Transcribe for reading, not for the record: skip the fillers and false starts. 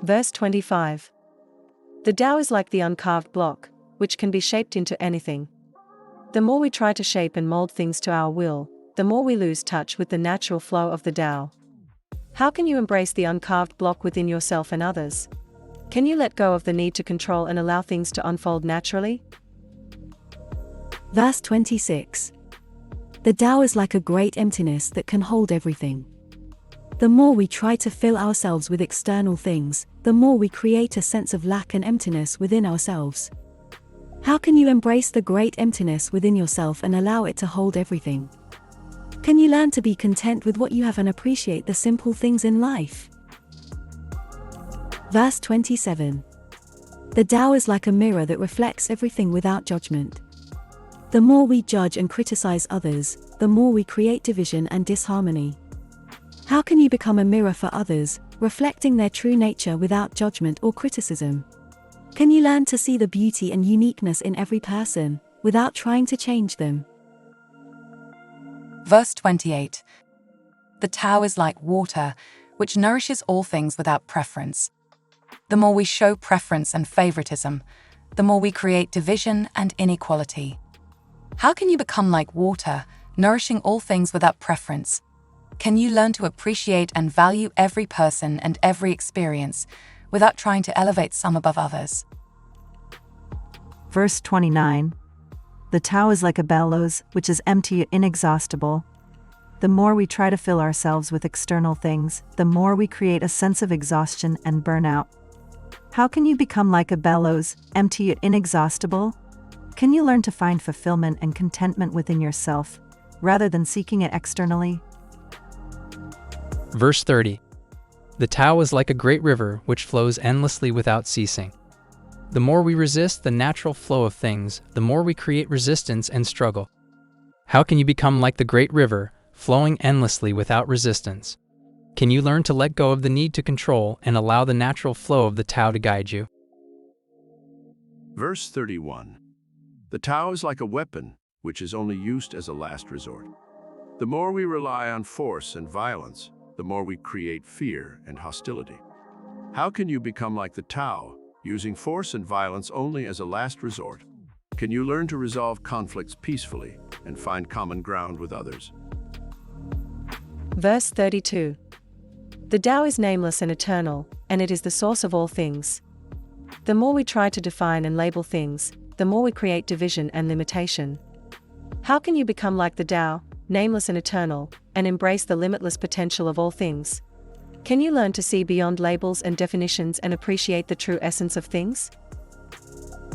Verse 25. The Tao is like the uncarved block, which can be shaped into anything. The more we try to shape and mold things to our will, the more we lose touch with the natural flow of the Tao. How can you embrace the uncarved block within yourself and others? Can you let go of the need to control and allow things to unfold naturally? Verse 26. The Tao is like a great emptiness that can hold everything. The more we try to fill ourselves with external things, the more we create a sense of lack and emptiness within ourselves. How can you embrace the great emptiness within yourself and allow it to hold everything? Can you learn to be content with what you have and appreciate the simple things in life? Verse 27. The Tao is like a mirror that reflects everything without judgment. The more we judge and criticize others, the more we create division and disharmony. How can you become a mirror for others, reflecting their true nature without judgment or criticism? Can you learn to see the beauty and uniqueness in every person, without trying to change them? Verse 28. The Tao is like water, which nourishes all things without preference. The more we show preference and favoritism, the more we create division and inequality. How can you become like water, nourishing all things without preference? Can you learn to appreciate and value every person and every experience, without trying to elevate some above others? Verse 29. The Tao is like a bellows, which is empty and inexhaustible. The more we try to fill ourselves with external things, the more we create a sense of exhaustion and burnout. How can you become like a bellows, empty and inexhaustible? Can you learn to find fulfillment and contentment within yourself, rather than seeking it externally? Verse 30. The Tao is like a great river which flows endlessly without ceasing. The more we resist the natural flow of things, the more we create resistance and struggle. How can you become like the great river, flowing endlessly without resistance? Can you learn to let go of the need to control and allow the natural flow of the Tao to guide you? Verse 31. The Tao is like a weapon, which is only used as a last resort. The more we rely on force and violence, the more we create fear and hostility. How can you become like the Tao, using force and violence only as a last resort? Can you learn to resolve conflicts peacefully and find common ground with others? Verse 32. The Tao is nameless and eternal, and it is the source of all things. The more we try to define and label things, the more we create division and limitation. How can you become like the Tao, nameless and eternal, and embrace the limitless potential of all things? Can you learn to see beyond labels and definitions and appreciate the true essence of things?